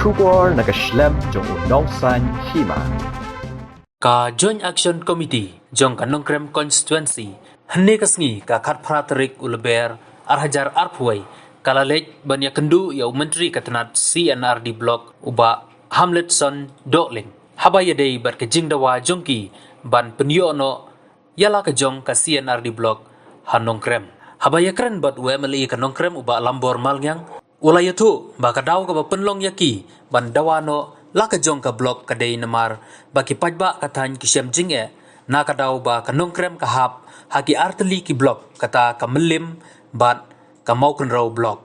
Kubor nakaslem jong unongsan Hima. Ka Joint Action Committee jong ka Nongkrem Constituency hene kasngi ka khat pratarik ulber arhajar arphuai kalalej banya kendu ya menteri katanat C&Rd block uba Hamletson Doling habaya dei bar ke jingdawa jongki ban penyono yala ka jong ka C&Rd block hanongkrem habaya kren bat UMLE ka Nongkrem uba Lambor malngyang ulayatu ba kadaw ka ba penlong yaki ban dawano laka jong ka blok kadai namar baki Paidbah kathan kisyam jinge na kadaw ba ka Nongkrem ka hap haki arteli ki blok kata ka melim bat ka mauken raw blok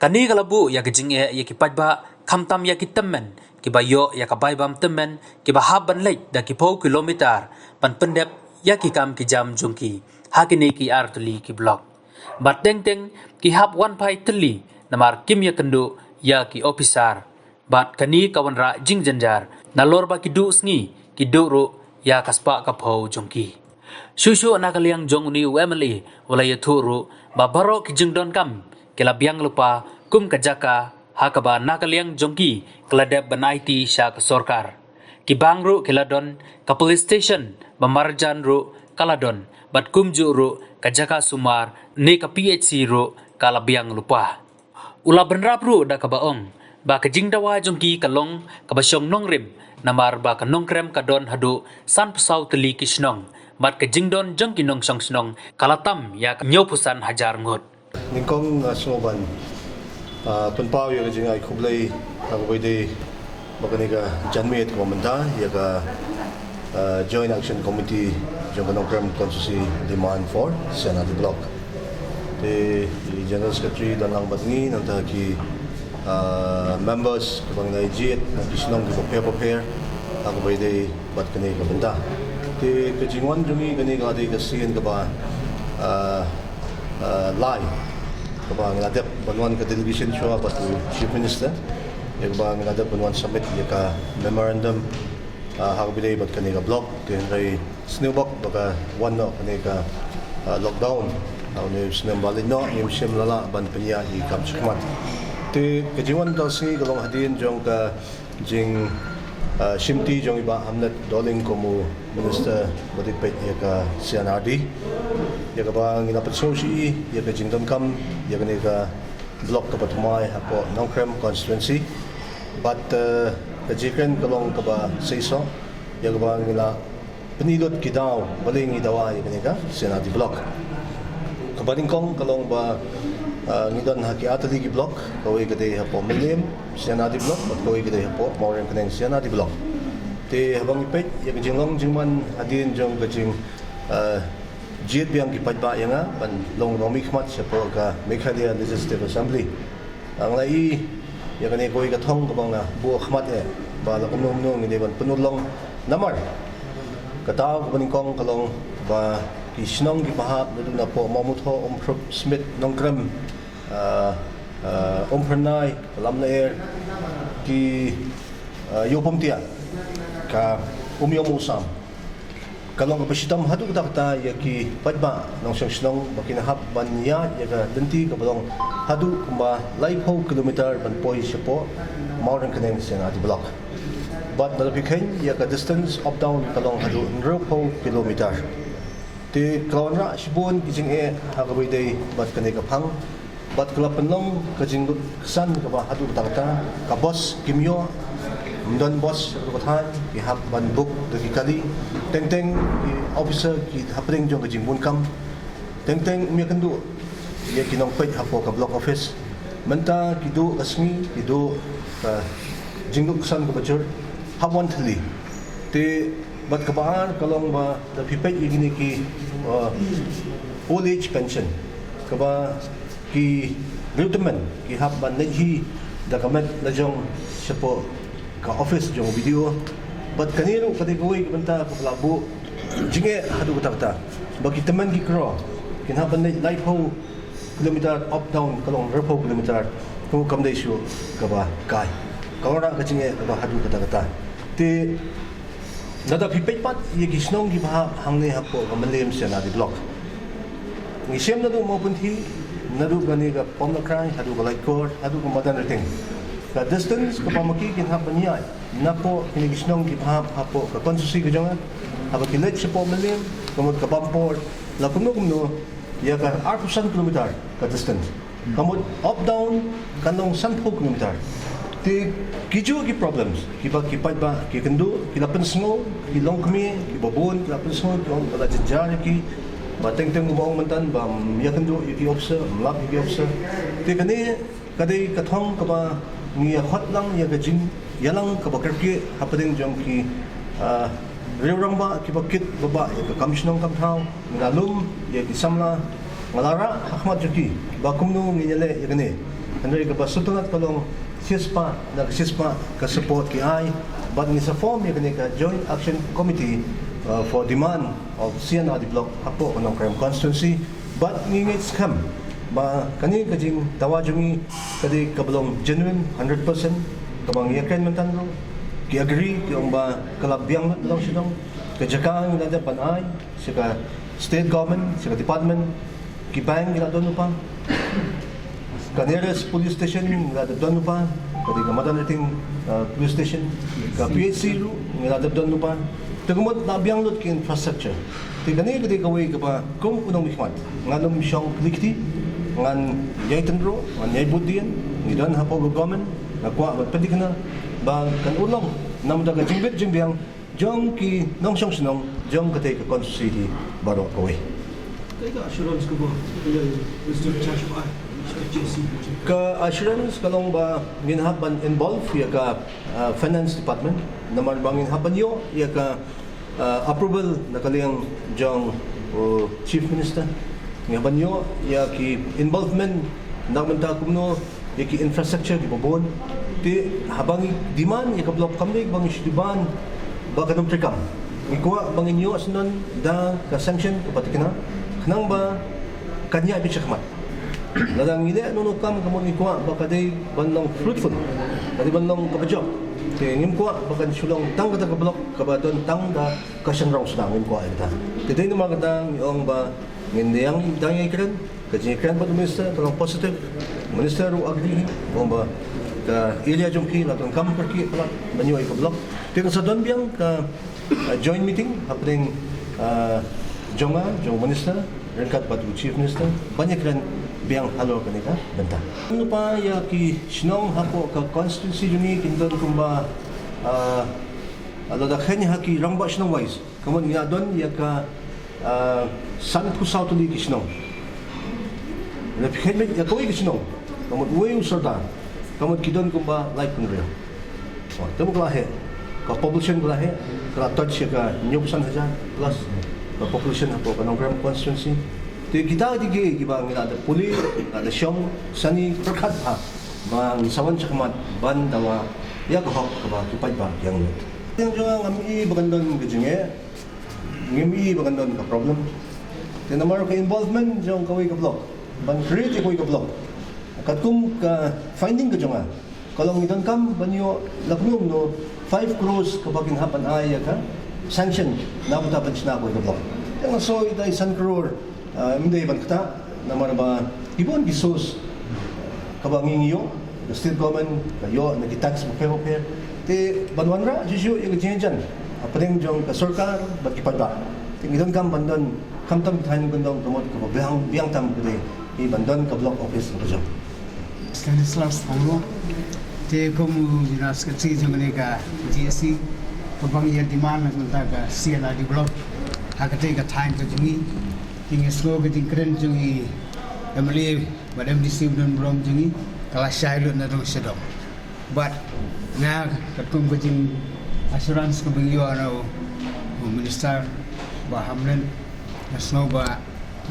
kani kalabu ya jinge ya ki Paidbah kamtam ya ki temen ki bayo ya ka baybam temen ki ba haban lej da ki pau kilometer pan pendep ya ki kam ki jam jungki haki ne ki arteli ki blok bat teng teng ki hap wan pai teli namar kim ya kendu ya ki officer bat kani kawanra Jingiajan nalor ba ki du sngi ki du ru ya kaspa ka phau jongki shushu nakaliang jong uni UMLE walaya thuru ba baro ki jingdon kam kila biang lupa kum kajaka hakaba nakaliang jongki kladeb ban IT sha ka Sorkar ki bangru kiladon ka police station ba marjan ru kaladon bat kumju ru kajaka sumar ne ka PHC ru kala biang lupa ula benrap ru da ka baong ba ka jingdawa jongki kalong ka basyong nongrim namar ba ka Nongkrem ka don hadu san pusau teli kisnong mat ka jingdon jongki nong song snong kalatam ya nyopusan hajar ngot ningkong soban tunpaw ya jingai kublai agwede bakaniga janmet ko manda ya ka Joint Action Committee jong Nongkrem Constituency demand for C&Rd block the General Secretary dan lang batngi nang ki members kabang naijit ng kisnong ko prepare ako ba day bat kani ka benda ti kajingwan jungi kani ka day kasiyan ka ba live kabang ngadep banwan ka delegation show ba to Chief Minister ya kabang ngadep banwan summit ya ka memorandum ako ba day bat kani ka block tin ray snowbok baka one no kani ka lockdown ako ni sinambalin no yung simlala ban penya i kapsukmat te kajingwan daw si galong hadin jong ka jing shimti jong iba Hamlet Doling komu minister bodipet ya ka C&Rd ya ka ba nginapat sosi ya ka jingdon kam ya ka ni ka block ka patumay apo Nongkrem constituency but kajiken galong ka ba seiso ya ka ba ngila penidot kidaw baling idawa ya ka ni ka C&Rd block kabaling kong kalong ba ngidon haki atali ki block kawai gede hapo milim C&Rd block at kawai gede hapo mawren kaneng C&Rd block te habang ipet ya kajinglong jingman adin jong kajing jit biang ki Paidbah yang ban long nomi khmat siapo ka Meghalaya Legislative Assembly ang lai ya kani kawai katong kabang na buo khmat ba la umnom ngide ban penulong namar kataw kabaling kong kalong ba kisnong ki bahap na po mamutho Prop Smith Nongkrem Pranay alam na ki yopom tia ka umyom usam kalong kapasitam hadu kata ya ki Paidbah nong snong makinahap banya ya ka denti ka balong hadu kumba laipo kilometer ban poi sipo mauren kaneng C&Rd block but nalapiken ya ka distance up down kalong hadu 0 kilometer ti kawanra sibun kijing hagaway day bat kani kapang bat kalapanong kajing san ka ba hadu takata ka boss kimyo mdon boss kathan ki hap ban book de kali teng teng ki officer ki hapring jong kajing bunkam teng teng mi kandu ya kinong pet hapo ka block office menta kidu asmi kidu ka jinguk san ka bajur hapwan thali ti bat kabaan kalong ba da pipet igini ki old age pension kaba ki retirement ki hab ban nehi da kamet na jong sipo ka office jong video bat kanino kategory banta ka labu jinge hadu kata bagi teman ki kro kin hab ban life ho kilometer up down kalong repo kilometer ko kam dai shu kaba kai kawra ka jinge ka hadu kata te nada pipet pat ye kisnong gi ba hangne hapo kamalem C&Rd block ngi sem na do mo punthi na do gani ga pomna krai hadu ga like core hadu ga madan rating ka distance ka pamaki kin hap niya napo kinigisnong gipahap hapo ka konsusi ka jonga haba kilet sa po malim kamot ka Lambor la kumno ya ka 8% kilometer ka distance kamot up down kanong 10 kilometer ti kijo ki problems kiba Paidbah ki kendo kilapan sngo ki longkmi ki babon kilapan sngo ki ong jar ki bateng-teng umong mantan ba ya kendo ki opsa lab ki opsa ti kani kadai kathong kaba ngi hot lang ya gajing yalang kabakarki hapading jong ki reurang ba ki bakit baba ya kamishnong kamthau ngalum ya ki samla ngalara ahmad juki ba kumno nginyale ya kani andai ka basutunat kalong sispa ka support ki ai but ni sa form ya kani ka joint action committee for demand of C&Rd block hapo kanong crime constituency but ngingit scam ba kani kajing tawajungi kadi kablong genuine 100% kabang yakin mantan ro ki agree ki ong ba kalabyang mat lang sidong kajakang nada panay sika state government sika department ki bank ila dono pa kaneres police station ila dono pa kadi kamadan nating police station ka PHC ro ila dono pa tagumot nabyang lot ki infrastructure ti kani kadi kaway ka pa kung unong mihmat nganong siyang likti ngan yaitan ro ngan yai budian ngidan hapo government na Kwah pwede ka na ba kan ulong namda ka jingbiang jong ki nong siyang sinong jong katay ka constituency baro away kaya assurance ko ba Mr. Chashua ka assurance kalong ba ginhaban involved ya ka finance department naman bang ginhaban yo ya ka approval na kaliyang jong chief minister nga banyo ya ki involvement namanta kumno ya ki infrastructure ki babon ti habang demand ya ka block kami bang isdiban ba kanong trikam ikuha bang inyo asnon da ka sanction kapati kana kanang ba kanya bi chakmat ladang ile no kam kamo ikuha ba kaday banong fruitful kadi banong kabajok ti ngim kuha bakan sulong tang ka block kabadon tang da kasang raw sa ngim kuha ita ti day no magadang yung ba hindi yang dangay kren kasi kren pa minister parang positive minister ro agree bomba ka area jumki latong kam perki pala banyoy ka block tingin sa don biang ka joint meeting happening jong minister rengkat batu chief minister banyak kren biang halo kanita benta ano pa ya ki sinong hapo ka constituency juni kindon kumba ada kanya haki rangba sinong wise kamon nga don ya ka san kusau tu di kisno repikhet met ya koi kisno kamot uwe usarda kamot kidon kumba like kunreo temu kelahe ka population kelahe kala touch ka nyubusan haja plus ka population hapo kanong gram constituency ti kita dige giba ngila ada puli ada syong sani perkhat ha bang sawan chakmat ban dawa ya ko ka ba Paidbah yang lot yang jong ngami bagandon gejinge ngimi bagandon ka problem tinamar ka involvement jong kaway ka block ban create kaway ka block katum ka finding ka jonga kalong idon kam banyo laknum no 5 crores ka bagin hapan aya ka sanction na mutapan sina ko ka block yang so ita 1 crore hindi ban kata namar ba ibon gisos ka bangingiyo the state government kayo nagitax mo kayo te banwanra jisu yung Jingiajan apaling jong ka Sorkar bagi Paidbah tingidon kam bandon kam tam thaning gondong tumot ko biang tam kede i bandon ka block office ko jom Stanislas Anglo te komu dinas kecil jong ka GSC pabang ya demand na ka C&Rd block hakate ka time to jungi tingi slow ke tingkren jungi emli badam disibun brom jungi kala shailo na dong sedong but na katum kajing assurance ko bingyo ano minister ba hamlen asno ba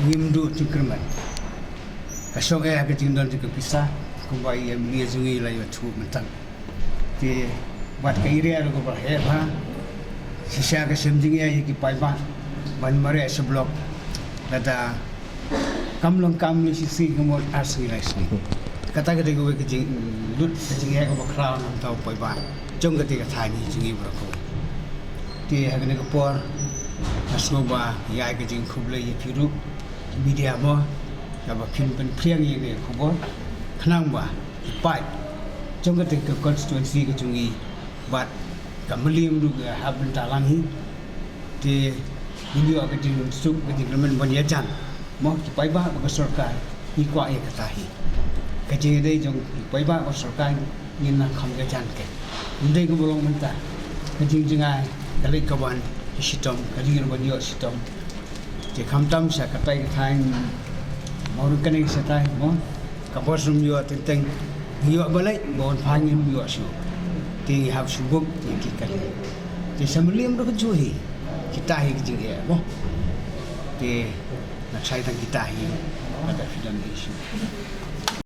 ngimdu tikrman kasong kajing don tikapisa ko ba yem ni zungi la yo tu mentan ti bat ka area ko ba he ha sisya ka semjing ya ki Paidbah ban mare sa block data kamlong kamli sisi ko asli lasni kata ko kajing lut kajing ya ko ba crown am tau Paidbah jong ketika tani jingi berako ti hagne ko por asno ba ya kajing khuble ye piru media mo ya ba kin pen priang ye ne ko bo khnang ba pai trong cái cái constituency cái chung but kamalium du haben talangi thì ini cái ting sub cái ting men Jingiajan mau Paidbah ke Sorkar ni Kwah ya katahi kecing đây trong Paidbah ke Sorkar ni nak kham ke jan ke ndai ko bolong menta kecing jengai kali kawan sitom kali ngan banyo sitom je kham tam sa katai ke thai mau kene sa tai mo ka bosum yo tenteng yo balai bon phangin yo su thì học sinh quốc thì cái thì xem liêm đó có chui kita hi cái gì mo thì là sai thằng kita hi ada film isu